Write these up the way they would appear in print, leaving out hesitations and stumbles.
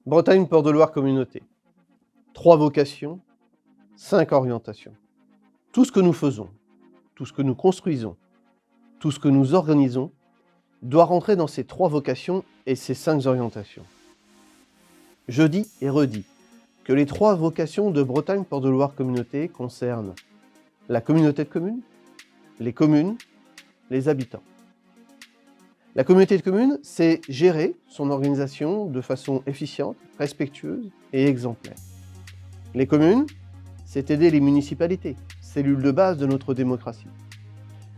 Bretagne Port de Loire Communauté. 3 vocations, 5 orientations. Tout ce que nous faisons, tout ce que nous construisons, tout ce que nous organisons doit rentrer dans ces 3 vocations et ces 5 orientations. Je dis et redis que les 3 vocations de Bretagne Port de Loire Communauté concernent la communauté de communes, les communes, les habitants. La communauté de communes, c'est gérer son organisation de façon efficiente, respectueuse et exemplaire. Les communes, c'est aider les municipalités, cellules de base de notre démocratie.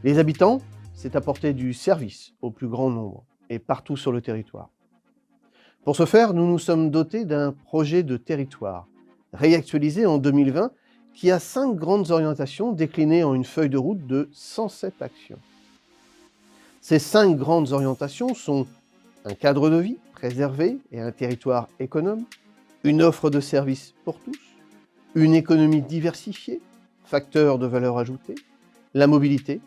Les habitants, c'est apporter du service au plus grand nombre et partout sur le territoire. Pour ce faire, nous nous sommes dotés d'un projet de territoire, réactualisé en 2020, qui a 5 grandes orientations déclinées en une feuille de route de 107 actions. Ces 5 grandes orientations sont un cadre de vie préservé et un territoire économe, une offre de services pour tous, une économie diversifiée, facteur de valeur ajoutée, la mobilité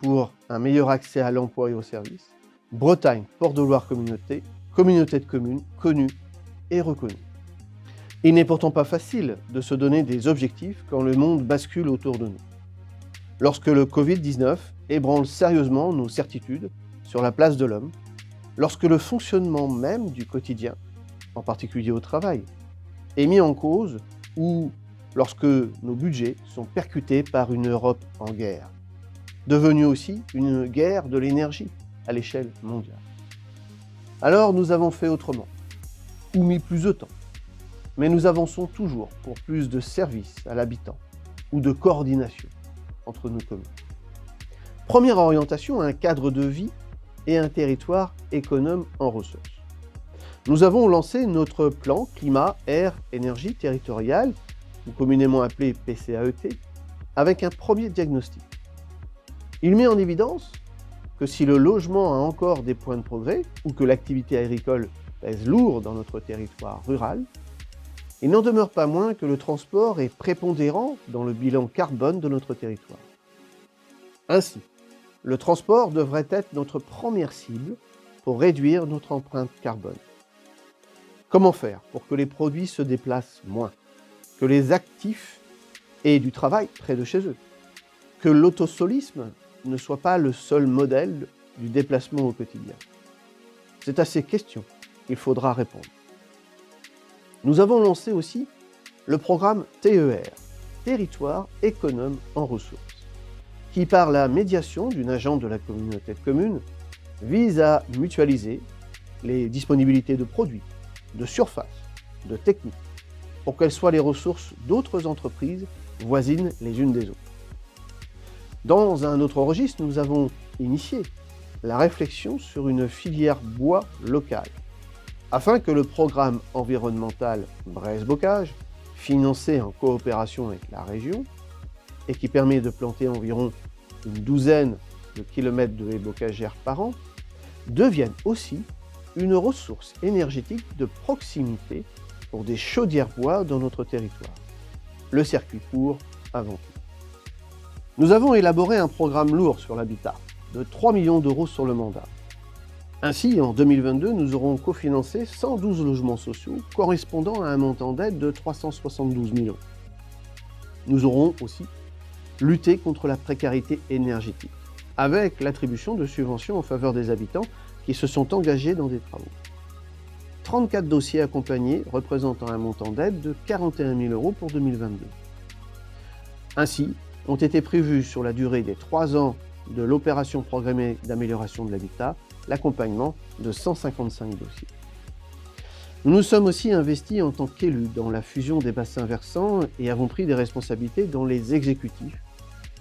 pour un meilleur accès à l'emploi et aux services, Bretagne, Port de Loire Communauté, communauté de communes connue et reconnue. Il n'est pourtant pas facile de se donner des objectifs quand le monde bascule autour de nous. Lorsque le Covid-19 ébranle sérieusement nos certitudes sur la place de l'homme, lorsque le fonctionnement même du quotidien, en particulier au travail, est mis en cause ou lorsque nos budgets sont percutés par une Europe en guerre, devenue aussi une guerre de l'énergie à l'échelle mondiale. Alors nous avons fait autrement, ou mis plus de temps, mais nous avançons toujours pour plus de services à l'habitant ou de coordination entre nos communes. Première orientation, un cadre de vie et un territoire économe en ressources. Nous avons lancé notre plan climat, air, énergie territorial, ou communément appelé PCAET, avec un premier diagnostic. Il met en évidence que si le logement a encore des points de progrès ou que l'activité agricole pèse lourd dans notre territoire rural, il n'en demeure pas moins que le transport est prépondérant dans le bilan carbone de notre territoire. Ainsi, le transport devrait être notre première cible pour réduire notre empreinte carbone. Comment faire pour que les produits se déplacent moins, que les actifs aient du travail près de chez eux, que l'autosolisme ne soit pas le seul modèle du déplacement au quotidien? C'est à ces questions qu'il faudra répondre. Nous avons lancé aussi le programme TER, Territoire économe en ressources, qui par la médiation d'une agente de la communauté de communes vise à mutualiser les disponibilités de produits, de surface, de techniques, pour qu'elles soient les ressources d'autres entreprises voisines les unes des autres. Dans un autre registre, nous avons initié la réflexion sur une filière bois locale, afin que le programme environnemental Bresse-Bocage, financé en coopération avec la région, et qui permet de planter environ une douzaine de kilomètres de haies bocagères par an, devienne aussi une ressource énergétique de proximité pour des chaudières bois dans notre territoire. Le circuit court avant tout. Nous avons élaboré un programme lourd sur l'habitat, de 3 millions d'euros sur le mandat. Ainsi, en 2022, nous aurons cofinancé 112 logements sociaux correspondant à un montant d'aide de 372 000 €. Nous aurons aussi lutté contre la précarité énergétique, avec l'attribution de subventions en faveur des habitants qui se sont engagés dans des travaux. 34 dossiers accompagnés représentant un montant d'aide de 41 000 € pour 2022. Ainsi, ont été prévus sur la durée des 3 ans de l'opération programmée d'amélioration de l'habitat, l'accompagnement de 155 dossiers. Nous nous sommes aussi investis en tant qu'élus dans la fusion des bassins versants et avons pris des responsabilités dans les exécutifs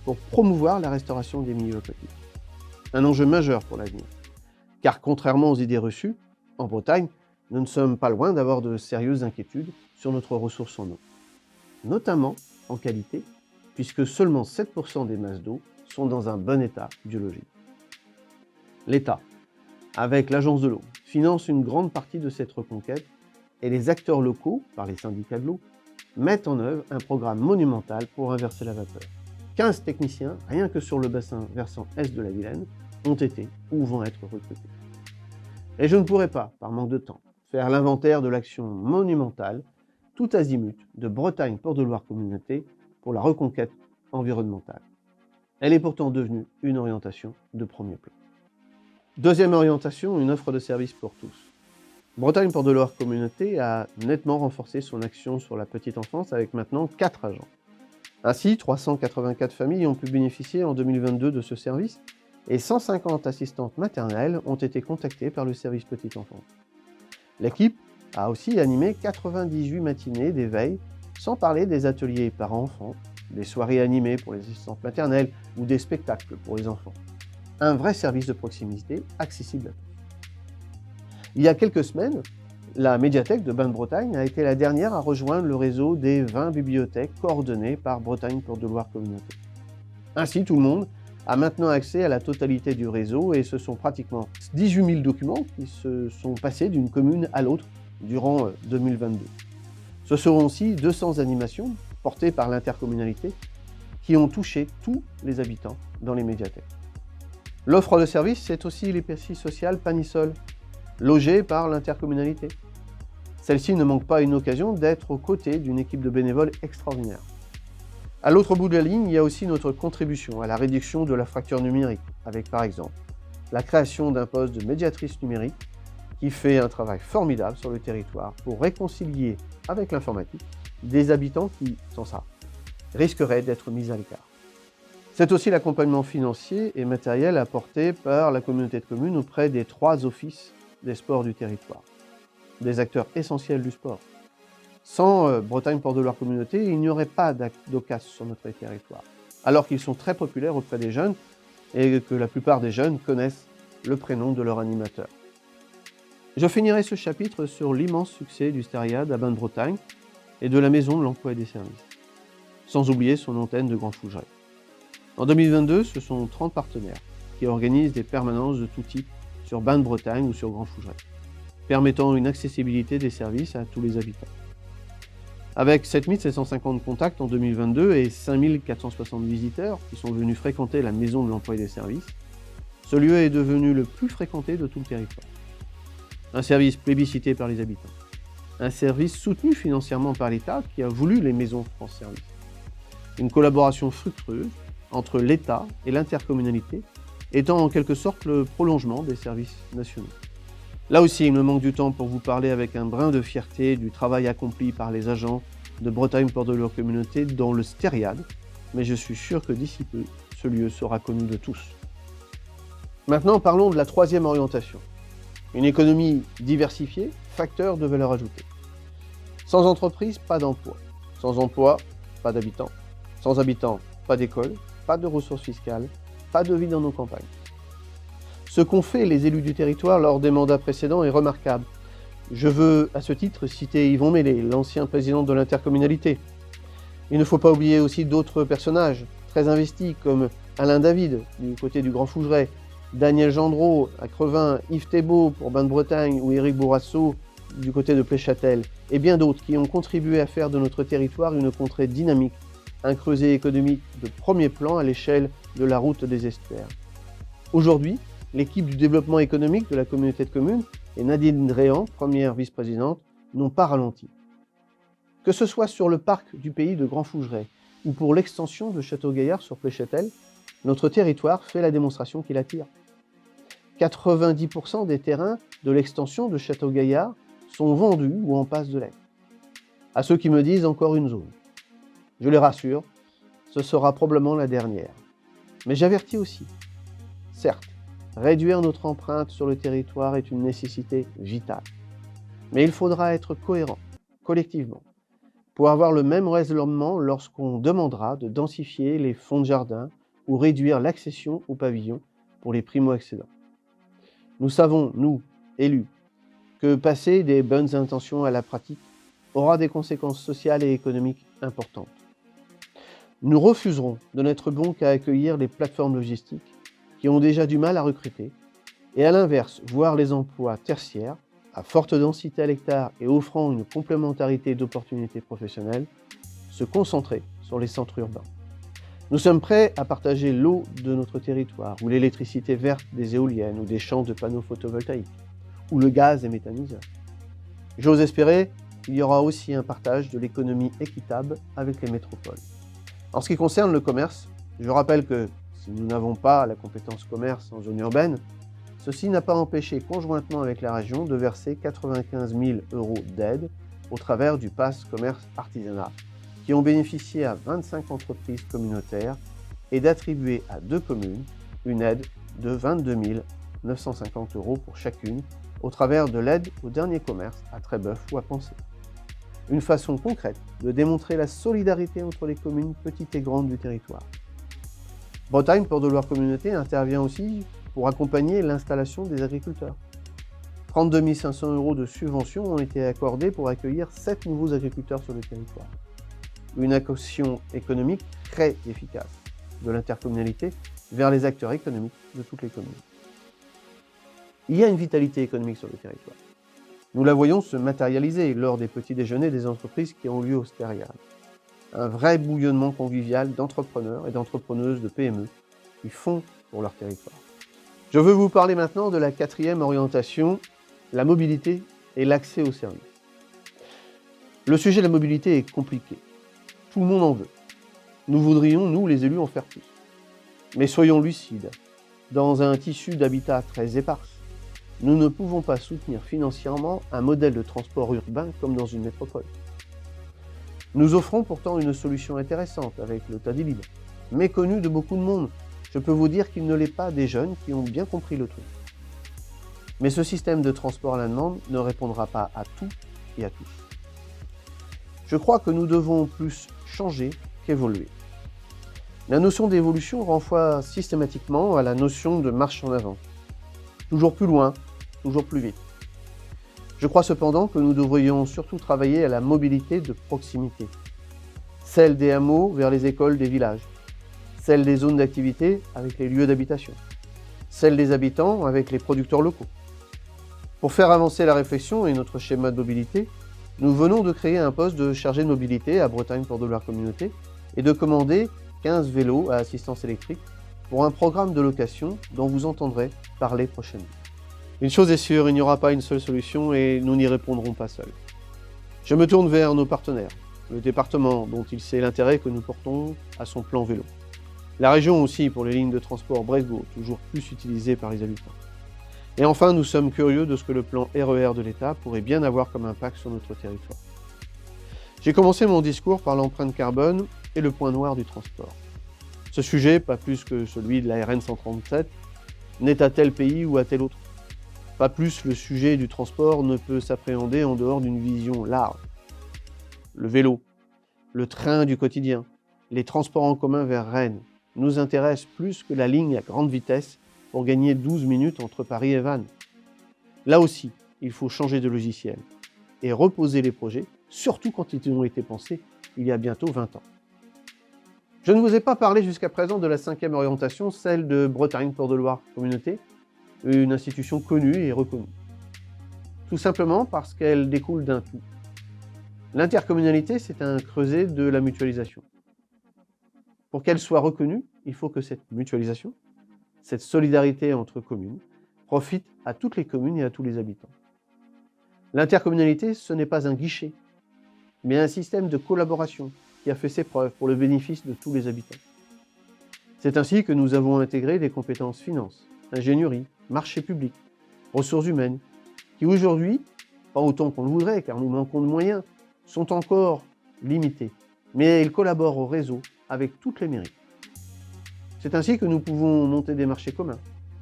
pour promouvoir la restauration des milieux aquatiques. Un enjeu majeur pour l'avenir, car contrairement aux idées reçues, en Bretagne, nous ne sommes pas loin d'avoir de sérieuses inquiétudes sur notre ressource en eau, notamment en qualité, puisque seulement 7% des masses d'eau sont dans un bon état biologique. L'État, avec l'Agence de l'eau, finance une grande partie de cette reconquête et les acteurs locaux, par les syndicats de l'eau, mettent en œuvre un programme monumental pour inverser la vapeur. 15 techniciens, rien que sur le bassin versant est de la Vilaine, ont été ou vont être recrutés. Et je ne pourrai pas, par manque de temps, faire l'inventaire de l'action monumentale, tout azimut, de Bretagne Port de Loire Communauté pour la reconquête environnementale. Elle est pourtant devenue une orientation de premier plan. Deuxième orientation, une offre de services pour tous. Bretagne Port de Loire Communauté a nettement renforcé son action sur la petite enfance avec maintenant 4 agents. Ainsi, 384 familles ont pu bénéficier en 2022 de ce service et 150 assistantes maternelles ont été contactées par le service petite enfance. L'équipe a aussi animé 98 matinées d'éveil, sans parler des ateliers parents-enfants, des soirées animées pour les assistantes maternelles ou des spectacles pour les enfants. Un vrai service de proximité accessible à tous. Il y a quelques semaines, la médiathèque de Bain-de-Bretagne a été la dernière à rejoindre le réseau des 20 bibliothèques coordonnées par Bretagne Port de Loire Communauté. Ainsi, tout le monde a maintenant accès à la totalité du réseau et ce sont pratiquement 18 000 documents qui se sont passés d'une commune à l'autre durant 2022. Ce seront aussi 200 animations portées par l'intercommunalité qui ont touché tous les habitants dans les médiathèques. L'offre de service, c'est aussi l'épicerie sociale Panisol, logée par l'intercommunalité. Celle-ci ne manque pas une occasion d'être aux côtés d'une équipe de bénévoles extraordinaire. À l'autre bout de la ligne, il y a aussi notre contribution à la réduction de la fracture numérique, avec par exemple la création d'un poste de médiatrice numérique qui fait un travail formidable sur le territoire pour réconcilier avec l'informatique des habitants qui, sans ça, risqueraient d'être mis à l'écart. C'est aussi l'accompagnement financier et matériel apporté par la communauté de communes auprès des 3 offices des sports du territoire, des acteurs essentiels du sport. Sans Bretagne Port de Loire Communauté, il n'y aurait pas d'OCAS sur notre territoire, alors qu'ils sont très populaires auprès des jeunes et que la plupart des jeunes connaissent le prénom de leur animateur. Je finirai ce chapitre sur l'immense succès du Stériade à Bain-de-Bretagne et de la Maison de l'Emploi et des Services, sans oublier son antenne de Grand Fougeray. En 2022, ce sont 30 partenaires qui organisent des permanences de tout type sur Bain-de-Bretagne ou sur Grand Fougeray, permettant une accessibilité des services à tous les habitants. Avec 7 750 contacts en 2022 et 5 460 visiteurs qui sont venus fréquenter la Maison de l'Emploi et des Services, ce lieu est devenu le plus fréquenté de tout le territoire. Un service plébiscité par les habitants. Un service soutenu financièrement par l'État qui a voulu les maisons France Service. Une collaboration fructueuse entre l'État et l'intercommunalité, étant en quelque sorte le prolongement des services nationaux. Là aussi, il me manque du temps pour vous parler avec un brin de fierté du travail accompli par les agents de Bretagne Port de Loire Communauté dans le Stériade, mais je suis sûr que d'ici peu, ce lieu sera connu de tous. Maintenant, parlons de la 3e orientation. Une économie diversifiée, facteur de valeur ajoutée. Sans entreprise, pas d'emploi. Sans emploi, pas d'habitants. Sans habitants, pas d'école, pas de ressources fiscales, pas de vie dans nos campagnes. Ce qu'ont fait les élus du territoire lors des mandats précédents est remarquable. Je veux à ce titre citer Yvon Mélé, l'ancien président de l'intercommunalité. Il ne faut pas oublier aussi d'autres personnages très investis comme Alain David du côté du Grand Fougeray, Daniel Gendreau à Crevin, Yves Thébault pour Bain-de-Bretagne ou Éric Bourrasso du côté de Pléchâtel et bien d'autres qui ont contribué à faire de notre territoire une contrée dynamique, un creuset économique de premier plan à l'échelle de la route des estuaires. Aujourd'hui, l'équipe du développement économique de la communauté de communes et Nadine Dréan, première vice-présidente, n'ont pas ralenti. Que ce soit sur le parc du pays de Grand Fougeray ou pour l'extension de Château-Gaillard sur Pléchâtel, notre territoire fait la démonstration qu'il attire. 90% des terrains de l'extension de Château-Gaillard sont vendus ou en passe de l'être. À ceux qui me disent encore une zone. Je les rassure, ce sera probablement la dernière. Mais j'avertis aussi. Certes, réduire notre empreinte sur le territoire est une nécessité vitale. Mais il faudra être cohérent, collectivement, pour avoir le même raisonnement lorsqu'on demandera de densifier les fonds de jardin ou réduire l'accession aux pavillons pour les primo-accédants. Nous savons, nous, élus, que passer des bonnes intentions à la pratique aura des conséquences sociales et économiques importantes. Nous refuserons de n'être bons qu'à accueillir les plateformes logistiques qui ont déjà du mal à recruter et à l'inverse, voir les emplois tertiaires, à forte densité à l'hectare et offrant une complémentarité d'opportunités professionnelles, se concentrer sur les centres urbains. Nous sommes prêts à partager l'eau de notre territoire, ou l'électricité verte des éoliennes, ou des champs de panneaux photovoltaïques, ou le gaz et méthaniseurs. J'ose espérer qu'il y aura aussi un partage de l'économie équitable avec les métropoles. En ce qui concerne le commerce, je rappelle que si nous n'avons pas la compétence commerce en zone urbaine, ceci n'a pas empêché conjointement avec la région de verser 95 000 € d'aide au travers du Pass Commerce Artisanat, qui ont bénéficié à 25 entreprises communautaires et d'attribuer à 2 communes une aide de 22 950 € pour chacune au travers de l'aide au dernier commerce à Trébeuf ou à Pensée. Une façon concrète de démontrer la solidarité entre les communes petites et grandes du territoire. Bretagne Port de Loire Communauté intervient aussi pour accompagner l'installation des agriculteurs. 32 500 € de subventions ont été accordés pour accueillir 7 nouveaux agriculteurs sur le territoire. Une action économique très efficace de l'intercommunalité vers les acteurs économiques de toutes les communes. Il y a une vitalité économique sur le territoire. Nous la voyons se matérialiser lors des petits déjeuners des entreprises qui ont lieu au Stériade. Un vrai bouillonnement convivial d'entrepreneurs et d'entrepreneuses de PME qui font pour leur territoire. Je veux vous parler maintenant de la 4e orientation, la mobilité et l'accès aux services. Le sujet de la mobilité est compliqué. Tout le monde en veut. Nous voudrions, nous les élus, en faire plus. Mais soyons lucides. Dans un tissu d'habitat très épars, nous ne pouvons pas soutenir financièrement un modèle de transport urbain comme dans une métropole. Nous offrons pourtant une solution intéressante avec le Tadi Libre, méconnue de beaucoup de monde. Je peux vous dire qu'il ne l'est pas des jeunes qui ont bien compris le truc. Mais ce système de transport à la demande ne répondra pas à tout et à tous. Je crois que nous devons plus changer qu'évoluer. La notion d'évolution renvoie systématiquement à la notion de marche en avant. Toujours plus loin, toujours plus vite. Je crois cependant que nous devrions surtout travailler à la mobilité de proximité. Celle des hameaux vers les écoles des villages. Celle des zones d'activité avec les lieux d'habitation. Celle des habitants avec les producteurs locaux. Pour faire avancer la réflexion et notre schéma de mobilité, nous venons de créer un poste de chargé de mobilité à Bretagne Port de Loire Communauté et de commander 15 vélos à assistance électrique pour un programme de location dont vous entendrez parler prochainement. Une chose est sûre, il n'y aura pas une seule solution et nous n'y répondrons pas seuls. Je me tourne vers nos partenaires, le département dont il sait l'intérêt que nous portons à son plan vélo. La région aussi pour les lignes de transport Bresgo, toujours plus utilisées par les habitants. Et enfin, nous sommes curieux de ce que le plan RER de l'État pourrait bien avoir comme impact sur notre territoire. J'ai commencé mon discours par l'empreinte carbone et le point noir du transport. Ce sujet, pas plus que celui de la RN 137, n'est à tel pays ou à tel autre. Pas plus le sujet du transport ne peut s'appréhender en dehors d'une vision large. Le vélo, le train du quotidien, les transports en commun vers Rennes nous intéressent plus que la ligne à grande vitesse pour gagner 12 minutes entre Paris et Vannes. Là aussi, il faut changer de logiciel et reposer les projets, surtout quand ils ont été pensés il y a bientôt 20 ans. Je ne vous ai pas parlé jusqu'à présent de la 5e orientation, celle de Bretagne Port de Loire Communauté, une institution connue et reconnue. Tout simplement parce qu'elle découle d'un tout. L'intercommunalité, c'est un creuset de la mutualisation. Pour qu'elle soit reconnue, il faut que cette mutualisation, cette solidarité entre communes, profite à toutes les communes et à tous les habitants. L'intercommunalité, ce n'est pas un guichet, mais un système de collaboration qui a fait ses preuves pour le bénéfice de tous les habitants. C'est ainsi que nous avons intégré les compétences finances, ingénierie, marché public, ressources humaines, qui aujourd'hui, pas autant qu'on le voudrait car nous manquons de moyens, sont encore limitées, mais ils collaborent au réseau avec toutes les mairies. C'est ainsi que nous pouvons monter des marchés communs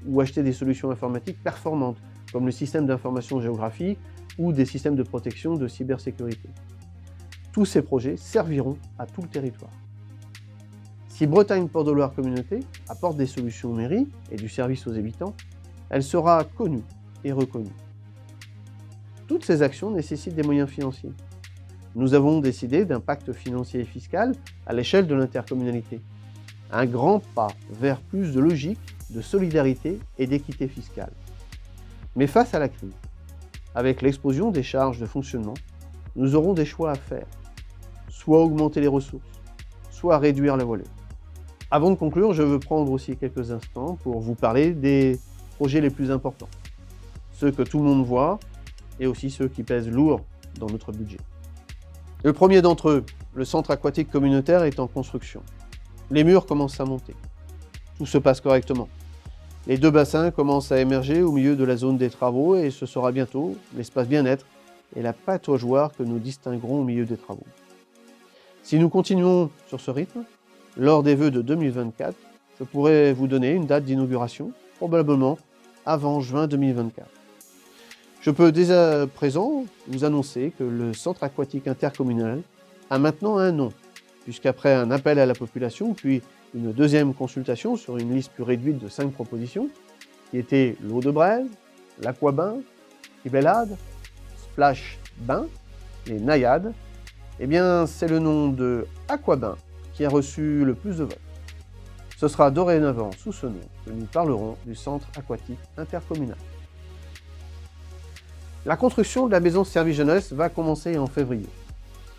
ou acheter des solutions informatiques performantes, comme le système d'information géographique ou des systèmes de protection de cybersécurité. Tous ces projets serviront à tout le territoire. Si Bretagne Port de Loire Communauté apporte des solutions aux mairies et du service aux habitants, elle sera connue et reconnue. Toutes ces actions nécessitent des moyens financiers. Nous avons décidé d'un pacte financier et fiscal à l'échelle de l'intercommunalité. Un grand pas vers plus de logique, de solidarité et d'équité fiscale. Mais face à la crise, avec l'explosion des charges de fonctionnement, nous aurons des choix à faire. Soit augmenter les ressources, soit réduire la voilure. Avant de conclure, je veux prendre aussi quelques instants pour vous parler des projets les plus importants. Ceux que tout le monde voit, et aussi ceux qui pèsent lourd dans notre budget. Le premier d'entre eux, le centre aquatique communautaire, est en construction. Les murs commencent à monter. Tout se passe correctement. Les 2 bassins commencent à émerger au milieu de la zone des travaux et ce sera bientôt l'espace bien-être et la pataugeoire que nous distinguerons au milieu des travaux. Si nous continuons sur ce rythme, lors des vœux de 2024, je pourrais vous donner une date d'inauguration, probablement avant juin 2024. Je peux dès à présent vous annoncer que le centre aquatique intercommunal a maintenant un nom, puisqu'après un appel à la population, puis une deuxième consultation sur une liste plus réduite de 5 propositions, qui étaient l'eau de braise, l'aquabain, Kibelade, Splash Bain et Naïade, eh bien c'est le nom de Aquabain qui a reçu le plus de votes. Ce sera dorénavant sous ce nom que nous parlerons du centre aquatique intercommunal. La construction de la maison service jeunesse va commencer en février.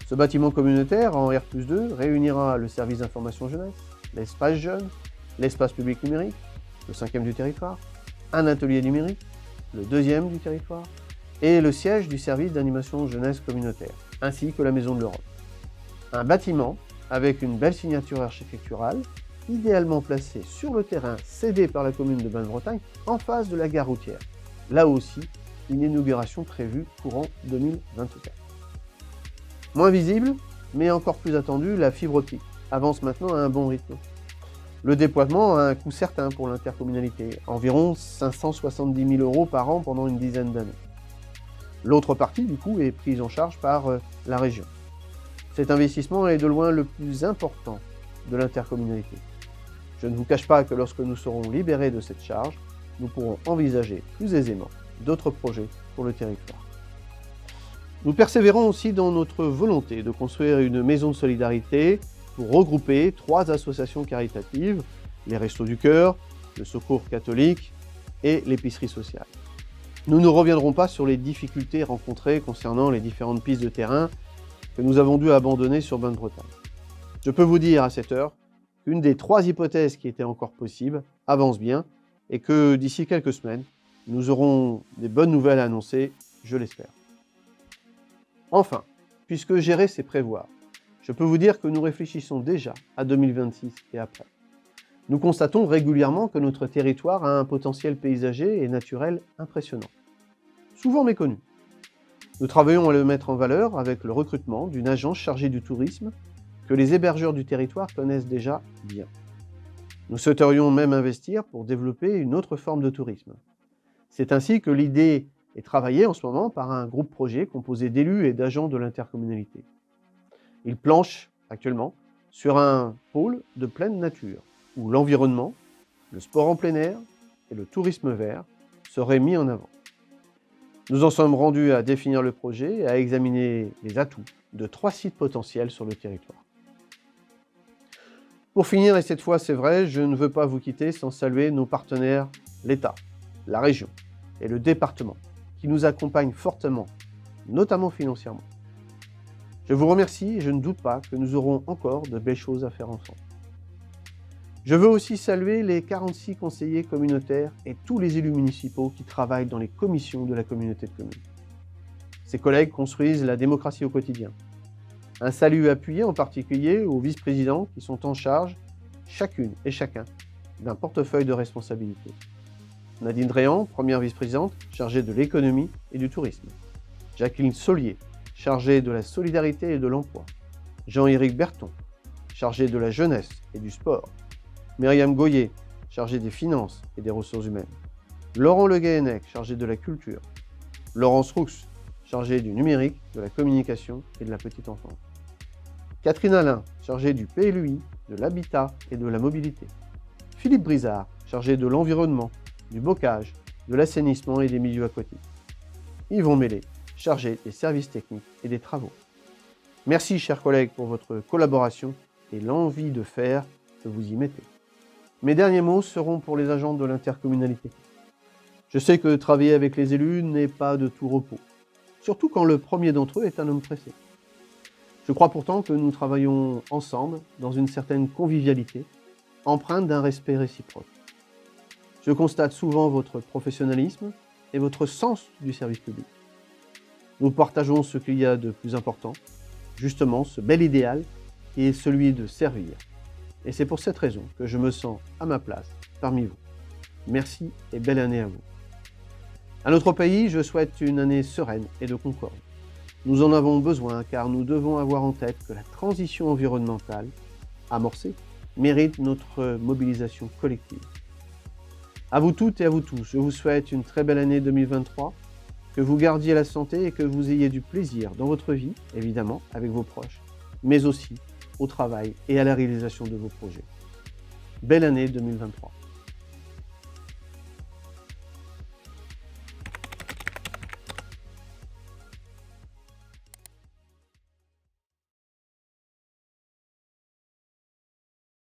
Ce bâtiment communautaire en R+2 réunira le service d'information jeunesse, l'espace jeune, l'espace public numérique, le 5e du territoire, un atelier numérique, le 2e du territoire, et le siège du service d'animation jeunesse communautaire, ainsi que la Maison de l'Europe. Un bâtiment avec une belle signature architecturale, idéalement placé sur le terrain cédé par la commune de Bain-de-Bretagne, en face de la gare routière. Là aussi, une inauguration prévue courant 2024. Moins visible, mais encore plus attendu, la fibre optique avance maintenant à un bon rythme. Le déploiement a un coût certain pour l'intercommunalité, environ 570 000 € par an pendant une dizaine d'années. L'autre partie du coût est prise en charge par la région. Cet investissement est de loin le plus important de l'intercommunalité. Je ne vous cache pas que lorsque nous serons libérés de cette charge, nous pourrons envisager plus aisément d'autres projets pour le territoire. Nous persévérons aussi dans notre volonté de construire une maison de solidarité pour regrouper 3 associations caritatives, les Restos du Cœur, le Secours catholique et l'épicerie sociale. Nous ne reviendrons pas sur les difficultés rencontrées concernant les différentes pistes de terrain que nous avons dû abandonner sur Bain-de-Bretagne. Je peux vous dire à cette heure qu'une des 3 hypothèses qui étaient encore possibles avance bien et que d'ici quelques semaines, nous aurons des bonnes nouvelles à annoncer, je l'espère. Enfin, puisque gérer c'est prévoir, je peux vous dire que nous réfléchissons déjà à 2026 et après. Nous constatons régulièrement que notre territoire a un potentiel paysager et naturel impressionnant, souvent méconnu. Nous travaillons à le mettre en valeur avec le recrutement d'une agence chargée du tourisme que les hébergeurs du territoire connaissent déjà bien. Nous souhaiterions même investir pour développer une autre forme de tourisme. C'est ainsi que l'idée est travaillée en ce moment par un groupe projet composé d'élus et d'agents de l'intercommunalité. Ils planchent actuellement sur un pôle de pleine nature où l'environnement, le sport en plein air et le tourisme vert seraient mis en avant. Nous en sommes rendus à définir le projet et à examiner les atouts de 3 sites potentiels sur le territoire. Pour finir, et cette fois c'est vrai, je ne veux pas vous quitter sans saluer nos partenaires, l'État, la région et le département, qui nous accompagnent fortement, notamment financièrement. Je vous remercie et je ne doute pas que nous aurons encore de belles choses à faire ensemble. Je veux aussi saluer les 46 conseillers communautaires et tous les élus municipaux qui travaillent dans les commissions de la communauté de communes. Ces collègues construisent la démocratie au quotidien. Un salut appuyé en particulier aux vice-présidents qui sont en charge, chacune et chacun, d'un portefeuille de responsabilité. Nadine Dréan, première vice-présidente, chargée de l'économie et du tourisme. Jacqueline Saulier, chargée de la solidarité et de l'emploi. Jean-Éric Berton, chargé de la jeunesse et du sport. Myriam Goyer, chargée des finances et des ressources humaines. Laurent Le Guéhenec, chargé de la culture. Laurence Roux, chargée du numérique, de la communication et de la petite enfance. Catherine Alain, chargée du PLUI, de l'habitat et de la mobilité. Philippe Brizard, chargé de l'environnement, du bocage, de l'assainissement et des milieux aquatiques. Yvon Mélé, chargé des services techniques et des travaux. Merci, chers collègues, pour votre collaboration et l'envie de faire que vous y mettez. Mes derniers mots seront pour les agents de l'intercommunalité. Je sais que travailler avec les élus n'est pas de tout repos, surtout quand le premier d'entre eux est un homme pressé. Je crois pourtant que nous travaillons ensemble dans une certaine convivialité, empreinte d'un respect réciproque. Je constate souvent votre professionnalisme et votre sens du service public. Nous partageons ce qu'il y a de plus important, justement ce bel idéal qui est celui de servir. Et c'est pour cette raison que je me sens à ma place parmi vous. Merci et belle année à vous. À notre pays, je souhaite une année sereine et de concorde. Nous en avons besoin car nous devons avoir en tête que la transition environnementale, amorcée, mérite notre mobilisation collective. À vous toutes et à vous tous, je vous souhaite une très belle année 2023, que vous gardiez la santé et que vous ayez du plaisir dans votre vie, évidemment, avec vos proches, mais aussi au travail et à la réalisation de vos projets. Belle année 2023.